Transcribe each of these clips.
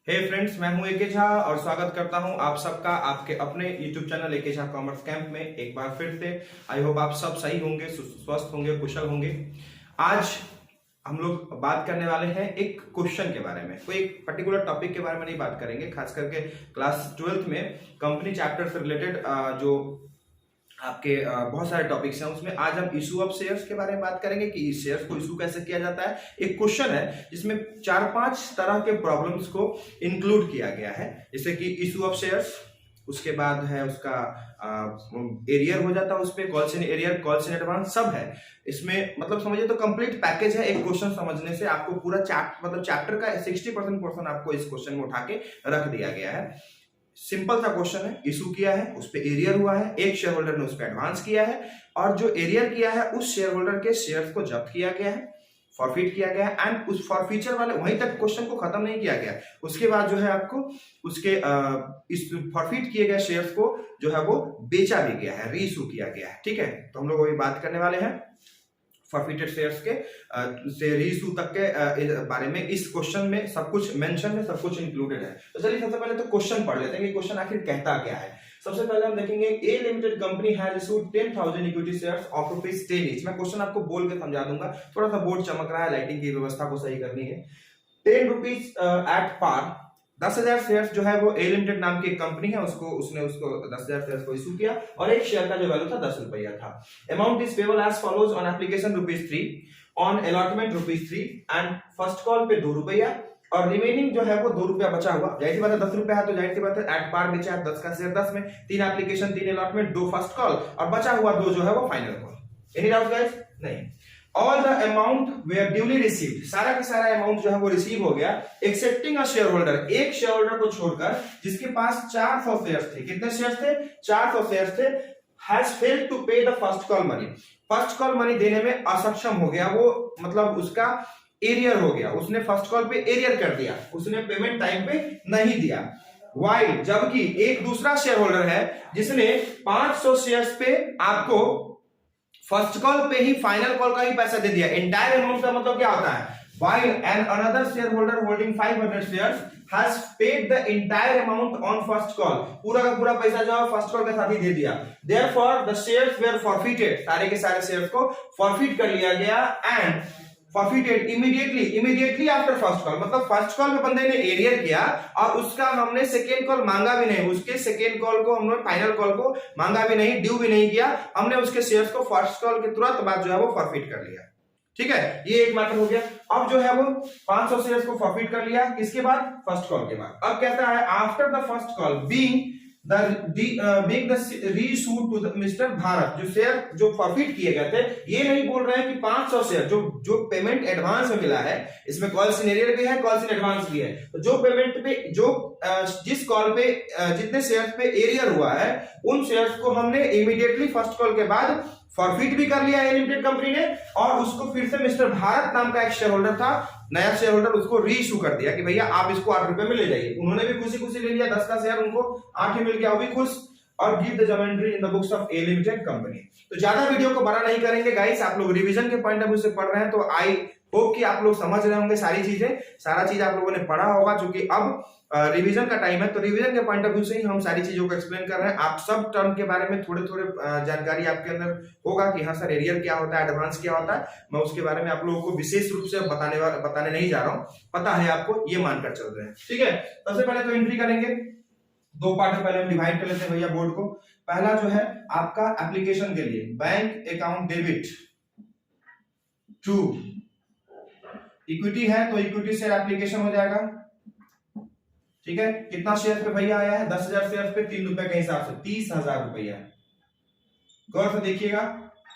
हे friends, मैं हूं एके झा और स्वागत करता हूं आप सबका आपके अपने YouTube channel AK Jha commerce camp में एक बार फिर से। आई होप आप सब सही होंगे, स्वस्थ होंगे, कुशल होंगे। आज हम लोग बात करने वाले हैं एक क्वेश्चन के बारे में। कोई एक पर्टिकुलर टॉपिक के बारे में नहीं बात करेंगे, खास करके क्लास 12th में कंपनी चैप्टर से रिलेटेड जो आपके बहुत सारे टॉपिक्स हैं, उसमें आज हम इशू ऑफ शेयर्स के बारे में बात करेंगे कि इस शेयर्स को इशू कैसे किया जाता है। एक क्वेश्चन है जिसमें 4-5 तरह के प्रॉब्लम्स को इंक्लूड किया गया है, जैसे कि इशू ऑफ शेयर्स, उसके बाद है उसका एरियर हो जाता है, उस पर calls in arrear, calls in advance सब है इसमें। मतलब समझिए तो कंप्लीट पैकेज है। एक क्वेश्चन समझने से आपको पूरा चैप्टर का 60% पोर्शन आपको इस क्वेश्चन में उठा के रख दिया गया है। सिंपल सा क्वेश्चन है, इशू किया है, उस पे एरियर हुआ है, एक शेयर होल्डर ने उस पे एडवांस किया है और जो एरियर किया है उस शेयर होल्डर के शेयर्स को जब्त किया गया है, फॉरफिट किया गया है एंड उस फॉरफीचर वाले वहीं तक क्वेश्चन को खत्म नहीं किया गया। उसके बाद जो है आपको उसके इस फॉरफिट किए गए शेयर्स को जो है वो बेचा भी गया है, रीइशू किया गया है। ठीक है, तो हम लोग वही बात करने वाले हैं फॉरफिटेड शेयर्स के से रीइशू तक के बारे में। इस क्वेश्चन में सब कुछ मेंशन है, सब कुछ इंक्लूडेड है। तो चलिए सबसे पहले तो क्वेश्चन पढ़ लेते हैं कि क्वेश्चन आखिर कहता क्या है। सबसे पहले हम देखेंगे A limited company has issued 10,000 equity shares of ₹10 each. मैं क्वेश्चन आपको बोल के समझा दूंगा, थोड़ा सा बोर्ड चमक रहा है, लाइटिंग की व्यवस्था को सही करनी है। 10 रुपीज एट पार 10,000 शेयर्स जो है वो ए लिमिटेड नाम की एक कंपनी है, उसने 10,000 शेयर्स को इशू किया और एक शेयर का जो वैल्यू था 10 रुपया था। Amount is payable as follows on application ₹3, on allotment ₹3 and first call पे 2 रुपया और रिमेनिंग जो है वो 2 रुपया बचा हुआ। जाहिर सी बात है 10 रुपया है तो जाहिर सी बात है एट पार बेचा है 10 का शेयर 10 में, 3 एप्लीकेशन, 3 अलॉटमेंट, 2 फर्स्ट कॉल और बचा हुआ 2 जो है वो final call. Any doubt guys? नहीं। All the amount were duly received, सारा का सारा अमाउंट जो है वो रिसीव हो गया एक्सेप्टिंग अ शेयर होल्डर, एक शेयर होल्डर को छोड़कर जिसके पास 400 शेयर्स थे। कितने शेयर्स थे? 400 शेयर्स थे। हैज फेल्ड टू पे the first call money, first call money देने में असक्षम हो गया वो, मतलब उसका एरियर हो गया, उसने फर्स्ट कॉल पे एरियर कर दिया, उसने पेमेंट टाइम पे नहीं दिया। वाइल जबकि एक दूसरा शेयर होल्डर है जिसने 500 शेयर्स पे आपको फर्स्ट कॉल पे ही फाइनल कॉल का ही पैसा दे दिया। एंटायर अमाउंट का मतलब क्या होता है? While and another shareholder holding 500 shares has paid the entire amount on first call, पूरा का पूरा पैसा जो है फर्स्ट कॉल के साथ ही दे दिया। Therefore the shares were forfeited, सारे के सारे शेयर्स को फॉरफिट कर लिया गया and forfeited immediately after first call, मतलब फर्स्ट कॉल में बंदे ने एरियर किया और उसका हमने सेकेंड कॉल मांगा भी नहीं, उसके सेकेंड कॉल को हमने फाइनल कॉल को मांगा भी नहीं, ड्यू भी नहीं किया, हमने उसके शेयर्स को फर्स्ट कॉल के तुरंत बाद जो है वो फॉरफिट कर लिया। ठीक है, ये एक मैटर हो गया। अब जो है वो 500 शेयर्स को फॉरफिट कर लिया, किसके बाद? फर्स्ट कॉल के बाद। अब कहता है after the first call being make the reissue to mister Bharat, जो शेयर जो फॉरफिट किए गए थे, ये नहीं बोल रहे हैं कि 500 शेयर जो पेमेंट एडवांस में मिला है, इसमें कॉल्स इन एरियर भी है, कॉल्स इन एडवांस भी है, तो जो पेमेंट पे जिस कॉल पे जितने शेयर्स पे एरियर हुआ है उन शेयर्स को हमने इमीडिएटली फर्स्ट कॉल के बाद फॉरफिट भी कर लिया है लिमिटेड कंपनी ने और उसको फिर से मिस्टर भारत नाम का एक शेयर होल्डर था, नया शेयर होल्डर, उसको रीइशू कर दिया कि भैया आप इसको 8 रुपए में ले जाइए। उन्होंने भी खुशी खुशी ले लिया, 10 का शेयर उनको 8 ही मिल गया, वो भी खुश। और give the journal entry in the books of A limited company. तो ज्यादा वीडियो को बड़ा नहीं करेंगे गाइस, आप लोग रिवीजन के पॉइंट ऑफ व्यू से पढ़ रहे हैं तो आई होप कि आप लोग समझ रहे होंगे सारी चीजें, सारा चीज आप लोगों ने पढ़ा होगा, क्योंकि अब रिवीजन का टाइम है तो रिवीजन के पॉइंट ऑफ व्यू से ही हम सारी चीजों को एक्सप्लेन कर रहे हैं। आप सब टर्म के बारे में थोड़े थोड़े जानकारी आपके अंदर होगा कि हाँ सर एरियर क्या होता है, एडवांस क्या होता है, मैं उसके बारे में आप लोगों को विशेष रूप से बताने नहीं जा रहा हूँ, पता है आपको, ये मानकर चल रहे हैं। ठीक है, सबसे पहले तो एंट्री करेंगे, 2 पार्ट में पहले हम डिवाइड कर लेते हैं भैया बोर्ड को। पहला जो है आपका एप्लीकेशन के लिए bank account debit to equity है तो इक्विटी शेयर एप्लीकेशन हो जाएगा। ठीक है, कितना शेयर पे भैया आया है? 10,000 शेयर पे 3 रुपए के हिसाब से 30,000 रुपया। गौर से देखिएगा,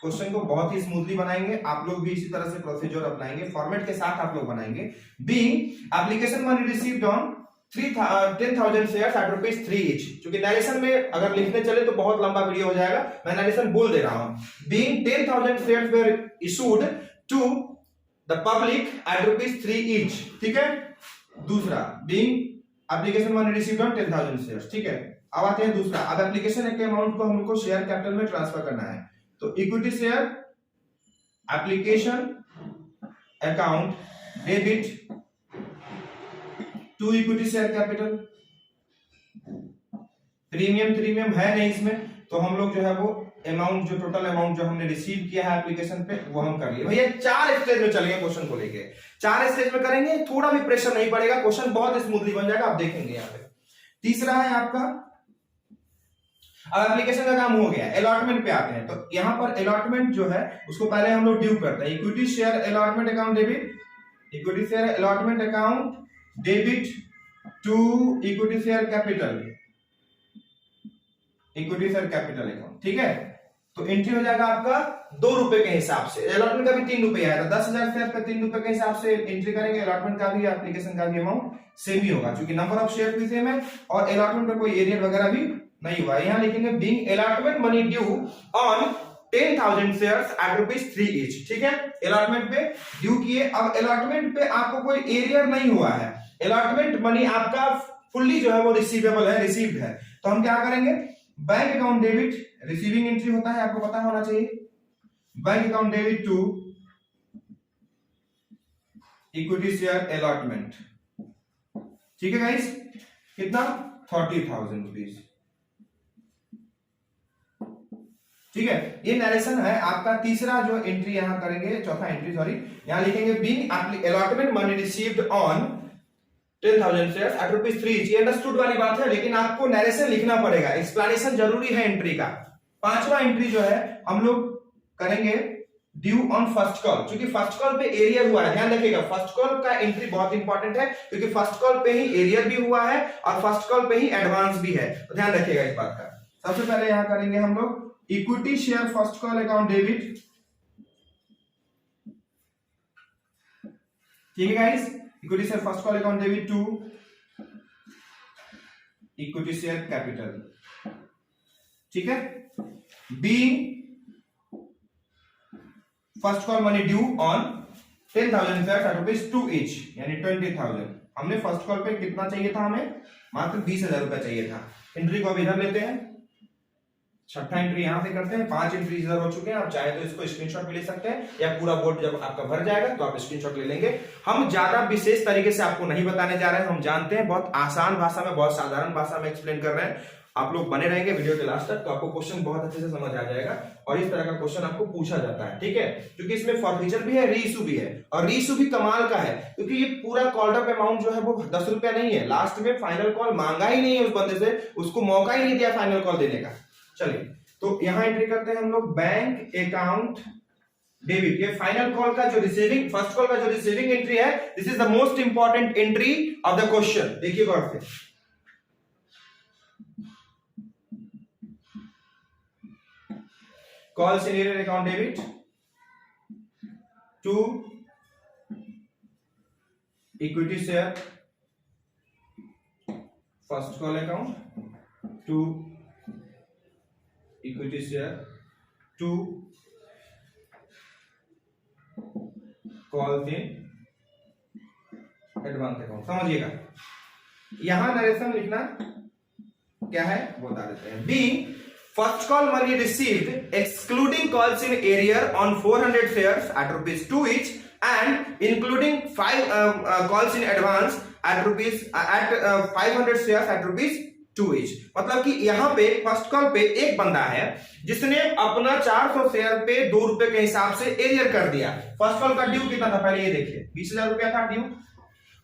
क्वेश्चन को बहुत ही स्मूथली बनाएंगे, आप लोग भी इसी तरह से प्रोसीजर अपनाएंगे, फॉर्मेट के साथ आप लोग बनाएंगे। Being application money received on 10,000 shares at ₹3 each. क्योंकि नरेशन में अगर लिखने चले तो बहुत लंबा वीडियो हो जाएगा, मैं नरेशन बोल दे रहा हूं। Being 10,000 shares were issued to the public at ₹3 each. ठीक है, दूसरा being application money received on 10,000 shares. ठीक है, अब आते हैं दूसरा। अब एप्लीकेशन के अमाउंट को हमको शेयर कैपिटल में ट्रांसफर करना है, तो equity share application account debit 2 equity share capital. Premium है नहीं इसमें, तो हम लोग जो है वो अमाउंट, जो टोटल अमाउंट जो हमने रिसीव किया है एप्लीकेशन पे, वो हम कर लिए। भैया 4 स्टेज में चलेंगे क्वेश्चन को लेके, 4 स्टेज में करेंगे, थोड़ा भी प्रेशर नहीं पड़ेगा, क्वेश्चन बहुत स्मूथली बन जाएगा, आप देखेंगे यहाँ पे। तीसरा है आपका, अब एप्लीकेशन का काम हो गया, अलॉटमेंट पे आते हैं। तो यहाँ पर अलॉटमेंट जो है उसको पहले हम लोग ड्यू करते हैं। Equity share allotment account debit, equity share allotment account debit to equity share capital, equity share capital account, ठीक है। तो एंट्री हो जाएगा आपका 2 रुपए के हिसाब से, अलॉटमेंट का भी 3 रुपए है, तो 10,000 शेयर पे 3 रुपए के हिसाब से एंट्री करेंगे। अलॉटमेंट का भी, एप्लीकेशन का भी अमाउंट सेम ही होगा, क्योंकि नंबर ऑफ शेयर भी सेम है और अलॉटमेंट पे कोई एरियर वगैरह भी नहीं हुआ। यहाँ लिखेंगे being allotment money due on 10,000 shares at ₹3 each, ठीक है। अलॉटमेंट पे ड्यू किए, अब अलॉटमेंट पे आपको कोई एरियर नहीं हुआ है, अलॉटमेंट मनी आपका फुल्ली जो है वो रिसीवेबल है, रिसीव्ड है। तो हम क्या करेंगे, bank account debit, receiving entry होता है, आपको पता होना चाहिए, bank account debit to equity share allotment, ठीक है गाइस। कितना, 30,000 रुपीज, ठीक है। ये नरेशन है आपका। तीसरा जो एंट्री यहां करेंगे, चौथा एंट्री सॉरी, यहां लिखेंगे being allotment money received on 10,000 shares at ₹3 each. ये अंडरस्टूड वाली बात है, लेकिन आपको नरेशन लिखना पड़ेगा, एक्सप्लेनेशन जरूरी है एंट्री का। पांचवा एंट्री जो है हम लोग करेंगे ड्यू ऑन फर्स्ट कॉल, क्योंकि फर्स्ट कॉल पे एरियर हुआ है, ध्यान रखिएगा। फर्स्ट कॉल का एंट्री बहुत इंपॉर्टेंट है, क्योंकि फर्स्ट कॉल पे ही एरियर भी हुआ है और फर्स्ट कॉल पे ही एडवांस भी है, तो ध्यान रखिएगा इस बात का। सबसे पहले यहां करेंगे हम लोग equity share first call account debit, ठीक है guys. Equity share first call account debit to equity share capital, ठीक है। B first call money due on 10,000 share at ₹2 each, यानी 20,000। हमने फर्स्ट कॉल पे कितना चाहिए था, हमें मात्र 20,000 रुपया चाहिए था। एंट्री को अब इधर लेते हैं, छठा एंट्री यहां से करते हैं। 5 एंट्री इधर हो चुके हैं, आप चाहे तो इसको स्क्रीनशॉट भी ले सकते हैं, या पूरा बोर्ड जब आपका भर जाएगा तो आप स्क्रीनशॉट ले लेंगे। हम ज्यादा विशेष तरीके से आपको नहीं बताने जा रहे हैं, हम जानते हैं, बहुत आसान भाषा में, बहुत साधारण भाषा में एक्सप्लेन कर रहे हैं। आप लोग बने रहेंगे वीडियो के लास्ट तक, तो आपको क्वेश्चन बहुत अच्छे से समझ आ जाएगा, और इस तरह का क्वेश्चन आपको पूछा जाता है, ठीक है। क्योंकि इसमें फॉरफीचर भी है, रीइश्यू भी है, और रीइश्यू भी कमाल का है, क्योंकि ये पूरा कॉल्ड अप अमाउंट जो है वो 10 रुपया नहीं है। लास्ट में फाइनल कॉल मांगा ही नहीं है उस बंदे से, उसको मौका ही नहीं दिया फाइनल कॉल देने का। चलिए, तो यहां एंट्री करते हैं हम लोग बैंक अकाउंट डेबिट। ये फाइनल कॉल का जो रिसीविंग, फर्स्ट कॉल का जो रिसीविंग एंट्री है, this is the most important entry of the question. देखिए गौर से, call senior account debit to equity share first call account to equity share to call in advance account. समझिएगा, यहां narration लिखना क्या है वो बता देते हैं। B first call money received excluding calls in arrear on 400 shares at ₹2 each and including 5 calls in advance at 500 shares at ₹2 each. मतलब कि यहां पे फर्स्ट कॉल पे एक बंदा है जिसने अपना 400 शेयर पे 2 रुपए के हिसाब से एरियर कर दिया। फर्स्ट कॉल का ड्यू कितना था, पहले ये देखिए, 20,000 रुपया था ड्यू।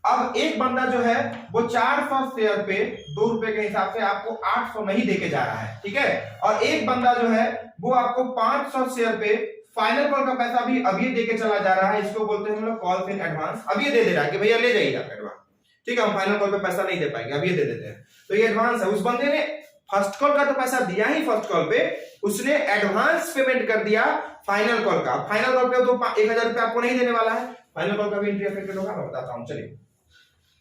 अब एक बंदा जो है वो 400 शेयर पे 2 रुपए के हिसाब से आपको 800 नहीं देके जा रहा है, ठीक है। और एक बंदा जो है वो आपको 500 शेयर पे फाइनल कॉल का पैसा भी अभी देके चला जा रहा है। इसको बोलते हैं हम लोग कॉल इन एडवांस। अब ये दे दे रहा है कि भैया ले जाइए आप एडवांस, ठीक है, हम फाइनल कॉल पे पैसा नहीं दे पाएंगे, अब ये दे देते हैं। तो ये एडवांस है। उस बंदे ने फर्स्ट कॉल का तो पैसा दिया ही, फर्स्ट कॉल पे उसने एडवांस पेमेंट कर दिया फाइनल कॉल का। फाइनल कॉल पे तो 1,000 रुपया आपको नहीं देने वाला है, फाइनल कॉल का भी एंट्री अफेक्टेड होगा, मैं बताता हूं। चलिए,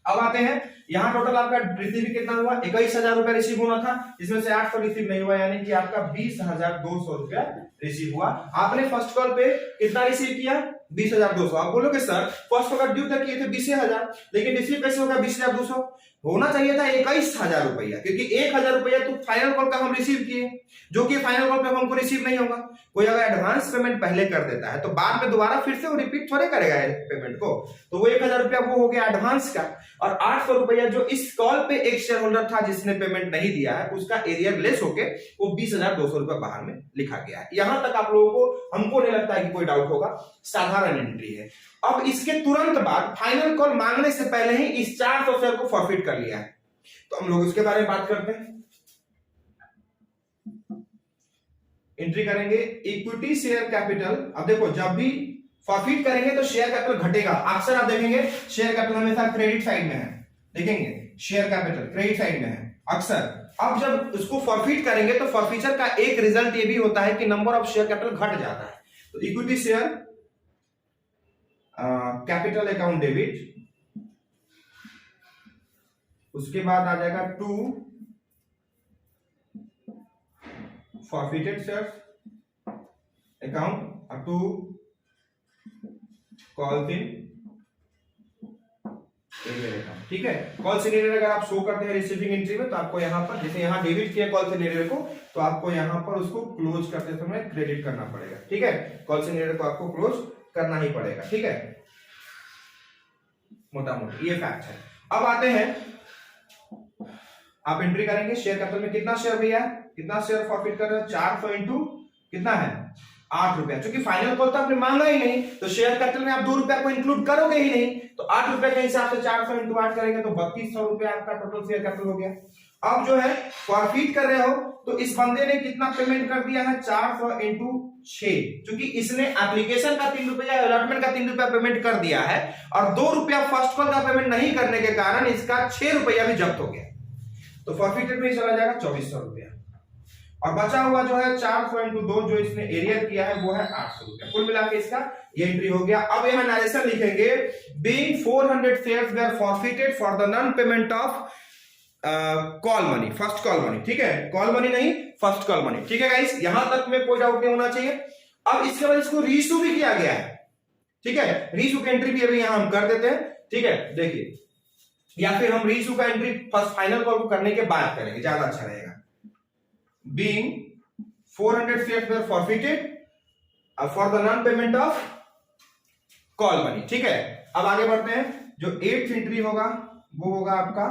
अब आते हैं, यहां टोटल आपका रिसीव कितना हुआ, 21,000 रुपया रिसीव होना था, जिसमें से 800 रिसीव नहीं हुआ, यानी कि आपका 20,200 रुपया रिसीव हुआ। आपने फर्स्ट कॉल पे कितना रिसीव किया, 20,200। आप बोलोगे सर फर्स्ट कॉल का ड्यू तक किए थे 20,000, लेकिन रिसीव कैसे होगा 20,200? होना चाहिए था 21,000 रुपया, क्योंकि 1,000 रुपया तो फाइनल कॉल का हम रिसीव किए, जो कि फाइनल कॉल पे हमको रिसीव नहीं होगा। कोई अगर एडवांस पेमेंट पहले कर देता है तो बाद में दोबारा फिर से वो रिपीट थोड़े करेगा पेमेंट को, तो वो 1,000 रुपया वो हो गया एडवांस का, और 800 रुपया जो इस कॉल पे एक शेयर होल्डर था जिसने पेमेंट नहीं दिया है उसका एरियर लेस होके वो 20,200 रुपया बाहर में लिखा गया है। यहां तक आप लोगों को, हमको नहीं लगता है कि कोई डाउट होगा, साधारण एंट्री है। अब इसके तुरंत बाद फाइनल कॉल मांगने से पहले ही इस 400 शेयर को फॉरफिट कर लिया है, तो हम लोग इसके बारे में बात करते हैं। एंट्री करेंगे इक्विटी शेयर कैपिटल। अब देखो जब भी फॉरफिट करेंगे तो शेयर कैपिटल घटेगा, अक्सर आप देखेंगे शेयर कैपिटल हमेशा क्रेडिट साइड में है, देखेंगे शेयर कैपिटल क्रेडिट साइड में है अक्सर। अब जब उसको फॉरफिट करेंगे तो फॉरफीचर का एक रिजल्ट ये भी होता है कि नंबर ऑफ शेयर कैपिटल घट जाता है। तो equity share capital account debit, उसके बाद आ जाएगा टू फॉरफिटेड शेयर अकाउंट और to calls in arrear account. ठीक है, कॉल्स इन एरियर अगर आप शो करते हैं रिसीविंग एंट्री में तो आपको यहाँ पर, जैसे यहाँ डेबिट किया कॉल्स इन एरियर को, तो आपको यहाँ पर उसको क्लोज करते समय क्रेडिट करना पड़ेगा। ठीक है, कॉल्स इन एरियर को आपको क्लोज करना ही पड़ेगा। ठीक है, मोटा मोटा ये फैक्ट है। अब आते हैं, आप एंट्री करेंगे शेयर कैपिटल में कितना शेयर भैया, कितना शेयर फॉरफिट कर रहे हैं, 400 इंटू कितना है 8 रुपया। क्योंकि फाइनल कॉल तो आपने मांगा ही नहीं, तो शेयर कैपिटल में आप 2 रुपया को इंक्लूड करोगे ही नहीं, तो 8 रुपए के हिसाब से 400 इंटू 8 करेंगे तो 3200 रुपया आपका टोटल शेयर कैपिटल हो गया। अब जो है फॉरफिट कर रहे हो तो इस बंदे ने कितना पेमेंट कर दिया है, 400 इंटू 6, क्योंकि इसने एप्लीकेशन का 3 रुपया, अलॉटमेंट का 3 रुपया पेमेंट कर दिया है और 2 रुपया फर्स्ट कॉल का पेमेंट नहीं करने के कारण इसका 6 रुपया भी जब्त हो गया, तो फॉरफिटेड में चला जाएगा 2400 रुपया, और बचा हुआ जो है 400 इंटू 2 जो इसने एरियर किया है वो है 800 रुपया। कुल मिला के इसका ये एंट्री हो गया। अब यहां नरेशन लिखेंगे, being 400 shares were forfeited for the non payment of call money, first call money. ठीक है, कॉल मनी नहीं, फर्स्ट कॉल मनी। ठीक है गाइस, यहां तक में कोई डाउट नहीं होना चाहिए। अब इसके बाद इसको रीइशू भी किया गया है। ठीक है, रीइशू की एंट्री भी अभी यहां हम कर देते हैं। ठीक है, देखिए, या फिर हम रीइशू का एंट्री फर्स्ट फाइनल कॉल को करने के बाद करेंगे, ज्यादा अच्छा रहेगा। Being 400 shares were forfeited for the non-payment of call money। ठीक है, अब आगे बढ़ते हैं। जो 8th एंट्री होगा वो होगा आपका,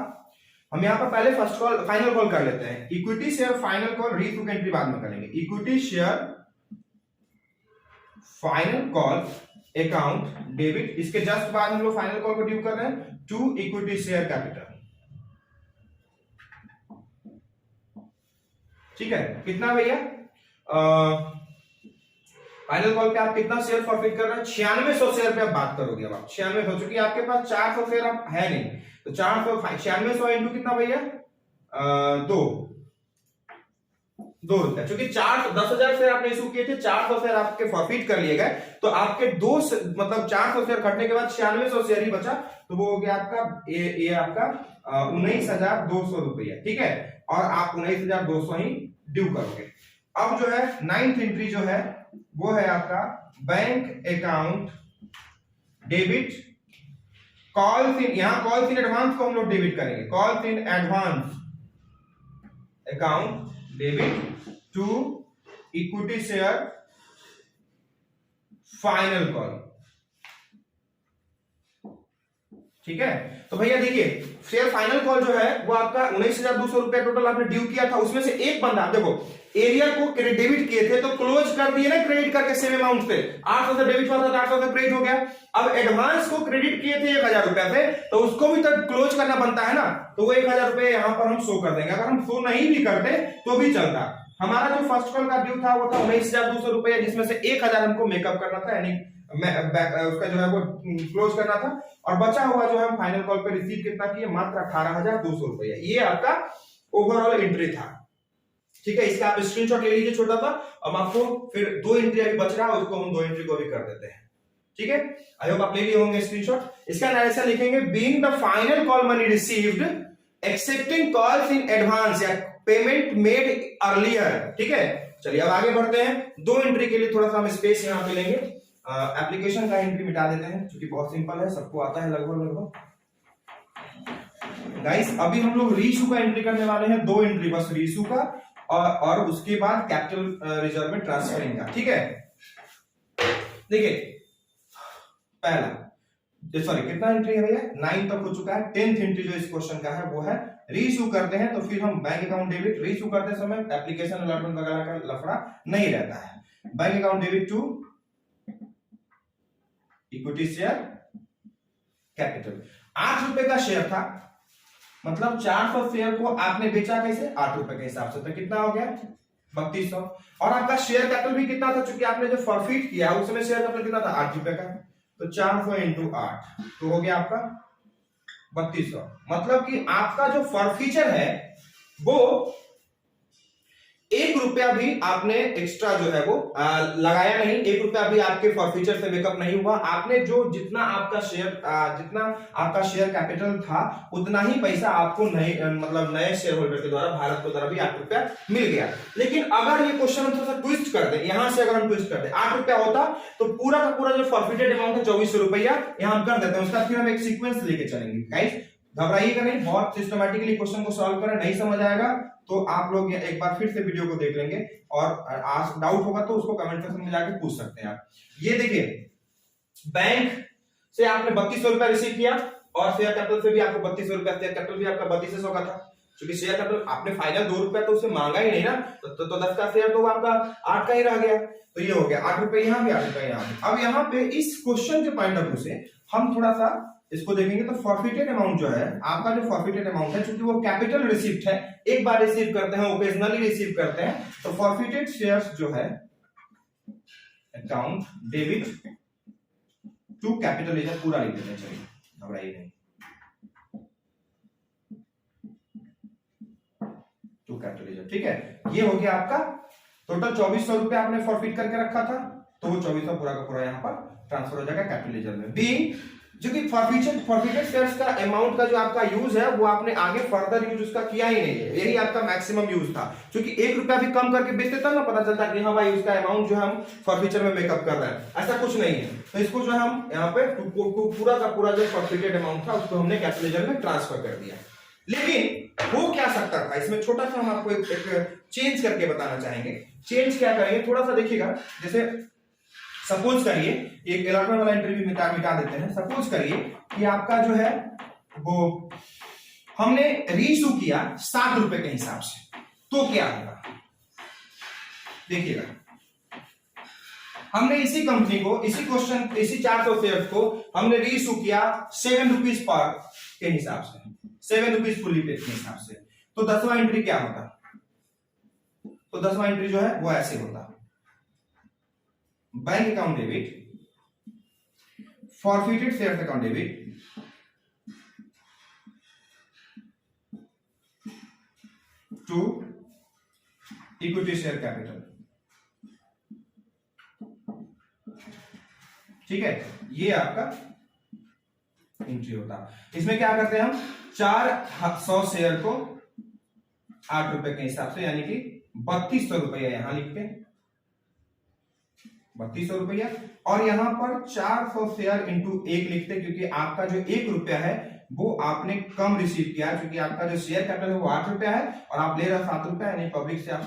हम यहां पर पहले फर्स्ट कॉल फाइनल कॉल कर लेते हैं। Equity share final call, reissue की एंट्री बाद में करेंगे। Equity share final call account debit, इसके जस्ट बाद हम लोग फाइनल कॉल को ड्यू कर रहे हैं टू इक्विटी शेयर कैपिटल। ठीक है, कितना भैया, फाइनल कॉल पे आप कितना शेयर फॉरफिट कर रहे हैं, 9600 शेयर पे आप बात करोगे। अब आप 9600, चूंकि आपके पास 400 शेयर आप है नहीं, तो 400 9600 इंटू कितना भैया, 2 रुपया। चूंकि 10,000 शेयर आपने इशू किए थे, 400 शेयर आपके फॉरफिट कर लिए गए, तो आपके मतलब 400 शेयर कटने के बाद 9600 शेयर ही बचा, तो वो हो गया आपका ये आपका 19,200 रुपया। ठीक है, और आप 19,200 ही ड्यू करोगे। अब जो है 9th एंट्री जो है वो है आपका bank account debit calls in, यहां कॉल्स इन एडवांस को हम लोग डेबिट करेंगे। Calls in advance account debit to equity share final call. ठीक है, तो भैया देखिए, शेयर फाइनल कॉल जो है वो आपका 19,200 रुपया टोटल आपने ड्यू किया था, उसमें से एक बंदा, देखो एरिया को डेबिट किए थे तो क्लोज कर दिए ना क्रेडिट करके सेम अमाउंट पे, 800 से डेबिट हुआ था, 800 से क्रेडिट हो गया। अब एडवांस को क्रेडिट किए थे 1,000 रुपया से, तो उसको भी तो क्लोज करना बनता है ना, तो वो 1,000 रुपए यहां पर हम शो कर देंगे। अगर हम शो नहीं भी करते तो भी चलता। हमारा जो फर्स्ट कॉल का ड्यू था वो था 19,200 रुपया, जिसमें से 1,000 हमको मेकअप करना था, यानी उसका जो है वो क्लोज करना था, और बचा हुआ जो है हम फाइनल कॉल पे रिसीव कितना किए, मात्र 18,200 रुपया। ये आपका ओवरऑल एंट्री था। ठीक है, इसका आप स्क्रीनशॉट ले लीजिए छोटा सा। अब आपको फिर 2 एंट्री अभी बच रहा है, उसको हम 2 एंट्री को भी कर देते हैं। ठीक है, आई होप आप ले लिए होंगे स्क्रीनशॉट। इसका नरेशन लिखेंगे, being the final call money received accepting calls in advance या पेमेंट मेड अर्लियर। ठीक है, चलिए अब आगे बढ़ते हैं। 2 एंट्री के लिए थोड़ा सा हम स्पेस यहां पे लेंगे। एप्लीकेशन का एंट्री मिटा देते हैं, क्योंकि बहुत सिंपल है, सबको आता है लगभग। गाइस अभी हम लोग रीइशू का एंट्री करने वाले हैं, 2 एंट्री बस रीइशू का और उसके बाद कैपिटल रिजर्व में ट्रांसफरिंग का। ठीक है, देखिए पहला सॉरी कितना एंट्री है भैया, 9 तक हो चुका है। 10th एंट्री जो इस क्वेश्चन का है वो है रीइशू करते हैं तो फिर हम बैंक अकाउंट डेबिट, रीइशू करते समय एप्लीकेशन अलॉटमेंट वगैरह का लफड़ा नहीं रहता है। Bank account debit to equity share capital. 8 रुपए का शेयर था, मतलब 400 शेयर को आपने बेचा कैसे, 8 रुपए के हिसाब से, तो कितना हो गया 3200। और आपका शेयर कैपिटल भी कितना था, चूंकि आपने जो फॉरफिट किया उसमें शेयर कैपिटल कितना था, 8 रुपए का, तो 400 इंटू 8 तो हो गया आपका 3200। मतलब कि आपका जो फॉरफीचर है वो 1 रुपया भी आपने एक्स्ट्रा जो है वो लगाया नहीं, 1 रुपया भी आपके फॉरफीचर से मेकअप नहीं हुआ। आपने जो जितना आपका शेयर कैपिटल था उतना ही पैसा आपको नए शेयर होल्डर के द्वारा, भारत के द्वारा भी 8 रुपया मिल गया। लेकिन अगर ये क्वेश्चन हम थोड़ा सा ट्विस्ट कर दें, यहां से अगर हम ट्विस्ट कर दें, 8 रुपया होता तो पूरा का पूरा जो फॉरफिटेड अमाउंट है 2400 रुपया, यहां हम कर देते हैं। उसका फिर हम एक सीक्वेंस लेके चलेंगे। गाइस घबराइएगा नहीं, बहुत सिस्टमैटिकली क्वेश्चन को सॉल्व करें, नहीं समझ आएगा तो आप लोग एक बार फिर से वीडियो को देख लेंगे और आज डाउट होगा तो उसको कमेंट सेक्शन में जाके पूछ सकते हैं आप। ये देखिए, बैंक से आपने 3200 रुपया रिसीव किया और शेयर कैपिटल से भी आपको 3200 रुपया, शेयर कैपिटल भी आपका 3200 का था, क्योंकि शेयर कैपिटल आपने फाइनल 2 रुपया तो उससे मांगा ही नहीं ना, तो 10 का शेयर तो आपका 8 का ही रह गया, तो ये हो गया 8 रुपए यहाँ भी, 8 रुपए यहाँ भी। अब यहाँ पे इस क्वेश्चन के पॉइंट ऑफ व्यू से हम थोड़ा सा इसको देखेंगे तो फॉरफिटेड अमाउंट जो है आपका, जो फॉरफिटेड अमाउंट है, क्योंकि वो कैपिटल रिसीप्ट है, एक बार रिसीव करते हैं, ओकेजनली रिसीव करते हैं, तो फॉरफिटेड शेयर्स जो है account debit to capital reserve, पूरा लिख देना चाहिए, घबराइए नहीं, टू कैपिटल रिजर्व। ठीक है, ये हो गया आपका टोटल 2400 रुपया आपने फॉरफिट करके रखा था, तो वो 2400 पूरा का पूरा यहाँ पर ट्रांसफर हो जाएगा कैपिटल रिजर्व में। बी जो कि फॉरफिटेड शेयर्स का अमाउंट का जो आपका यूज है वो आपने आगे फर्दर यूज उसका किया ही नहीं है, यही आपका मैक्सिमम यूज था, क्योंकि 1 रुपया भी कम करके बेचते तब ना पता चलता कि हाँ भाई उसका अमाउंट जो हम फॉरफिचर में मेकअप कर रहे हैं, ऐसा कुछ नहीं है। तो इसको जो हम यहाँ पे पूरा का पूरा जो फॉरफिटेड अमाउंट था उसको हमने कैपिटल रिजर्व में ट्रांसफर कर दिया। लेकिन हो क्या सकता था, इसमें छोटा सा हम आपको एक चेंज करके बताना चाहेंगे। चेंज क्या करेंगे, थोड़ा सा देखिएगा, जैसे सपोज करिए एक अलॉटमेंट वाला एंट्री भी मिटा देते हैं। सपोज करिए कि आपका जो है वो हमने रीइशू किया 7 रुपए के हिसाब से, तो क्या होगा देखिएगा, हमने इसी कंपनी को, इसी 400 शेयर्स को हमने रीइशू किया 7 रुपीज पर के हिसाब से, 7 रुपीज फुली पेड के हिसाब से, तो 10वां एंट्री क्या होता, तो 10वां एंट्री जो है वो ऐसे होता, bank account debit, forfeited shares account debit to equity share capital. ठीक है, ये आपका एंट्री होता। इसमें क्या करते हैं हम, 400 शेयर को 8 रुपए के हिसाब से, यानी कि 3200 रुपया यहां लिखते हैं, 3200 रुपया, और यहां पर 400 शेयर इंटू 1 लिखते, क्योंकि आपका जो 1 रुपया है वो आपने कम रिसीव किया, क्योंकि आपका जो शेयर कैपिटल है वो 8 रुपया है और आप ले रहे हो 7 रुपया, यानी पब्लिक से आप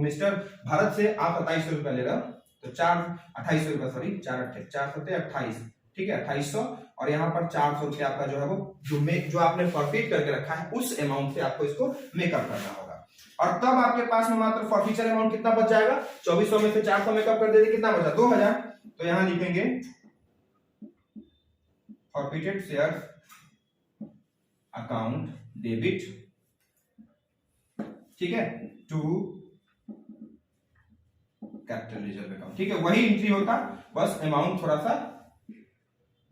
मिस्टर भारत से आप 2700 रुपया ले रहे हो, तो 2800 रुपया, सॉरी 4 ठीक है 2800, और यहाँ पर 400 रुपया आपका जो है वो जो आपने फॉरफिट करके रखा है उस अमाउंट से आपको इसको मेकअप करना होगा। और तब आपके पास में मात्र फॉरफिचर अमाउंट कितना बच जाएगा, 2400 में से 400 मेकअप कर देते, कितना बचा 2000, तो यहां लिखेंगे फॉरफिटेड शेयर अकाउंट डेबिट, ठीक है, टू कैपिटल रिजर्व अकाउंट। ठीक है, वही एंट्री होता, बस अमाउंट थोड़ा सा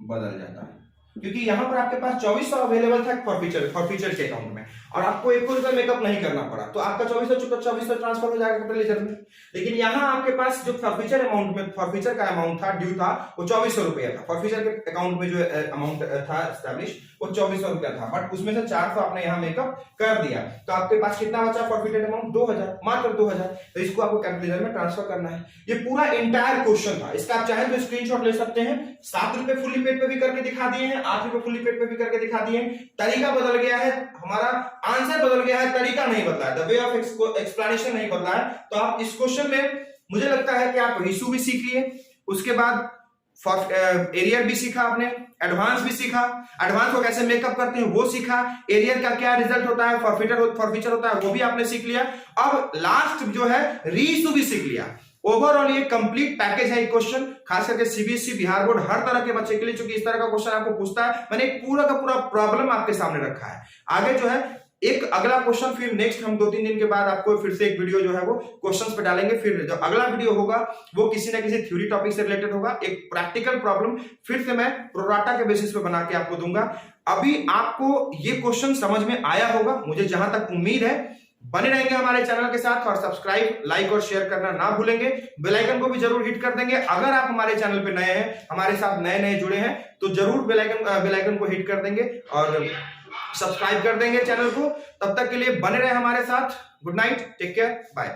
बदल जाता है, क्योंकि यहां पर आपके पास 2400 अवेलेबल था फॉरफिचर के अकाउंट में और आपको 1 रुपया मेकअप नहीं करना पड़ा, तो आपका 2400 ट्रांसफर हो जाएगा कैपिटल रिजर्व में। लेकिन यहां आपके पास जो फॉरफिचर का अमाउंट था, ड्यू था, वो 2400 रुपया था। फॉरफिचर के अकाउंट में जो अमाउंट था एस्टैब्लिश, वो 2400 रुपया था, बट उसमें से 400 आपने यहाँ मेकअप कर दिया, तो आपके पास कितना बचा फॉरफिटेड अमाउंट, 2000, मात्र 2000, तो इसको आपको कैपिटल रिजर्व में ट्रांसफर करना है। ये पूरा एंटायर क्वेश्चन था, इसका आप चाहे तो स्क्रीनशॉट ले सकते हैं, 7 रुपए फुली पेड पे भी करके दिखा दिए हैं, 8वीं पे फुली पेड पे भी करके दिखा दिए। तरीका बदल गया है, हमारा आंसर बदल गया है, तरीका नहीं बदला है, द वे ऑफ एक्सप्लेनेशन नहीं बदला है। तो आप इस क्वेश्चन में मुझे लगता है कि आप रीशू भी सीख लिए, उसके बाद एरियर भी सीखा आपने, एडवांस भी सीखा, एडवांस को कैसे मेकअप करते हैं वो सीखा, एरियर का क्या रिजल्ट होता है, फॉरफीचर होता है वो भी आपने सीख लिया। अब लास्ट जो है रीशू भी सीख लिया। ओवरऑल ये कंप्लीट पैकेज है क्वेश्चन, खास करके सीबीएसई बिहार बोर्ड हर तरह के बच्चे के लिए, क्योंकि इस तरह का क्वेश्चन आपको पूछता है। मैंने एक पूरा का पूरा प्रॉब्लम आपके सामने रखा है। आगे जो है एक अगला क्वेश्चन, फिर नेक्स्ट हम 2-3 दिन के बाद आपको फिर से एक वीडियो जो है वो क्वेश्चंस पे डालेंगे। फिर जो अगला वीडियो होगा वो किसी ना किसी थ्योरी टॉपिक से रिलेटेड होगा। एक प्रैक्टिकल प्रॉब्लम फिर से मैं प्रोराटा के बेसिस पे बना के आपको दूंगा। अभी आपको ये क्वेश्चन समझ में आया होगा, मुझे जहां तक उम्मीद है। बने रहेंगे हमारे चैनल के साथ और सब्सक्राइब, लाइक और शेयर करना ना भूलेंगे। बेल आइकन को भी जरूर हिट कर देंगे। अगर आप हमारे चैनल पे नए हैं, हमारे साथ नए जुड़े हैं, तो जरूर बेल आइकन को हिट कर देंगे और सब्सक्राइब कर देंगे चैनल को। तब तक के लिए बने रहे हमारे साथ। Good night, take care, bye.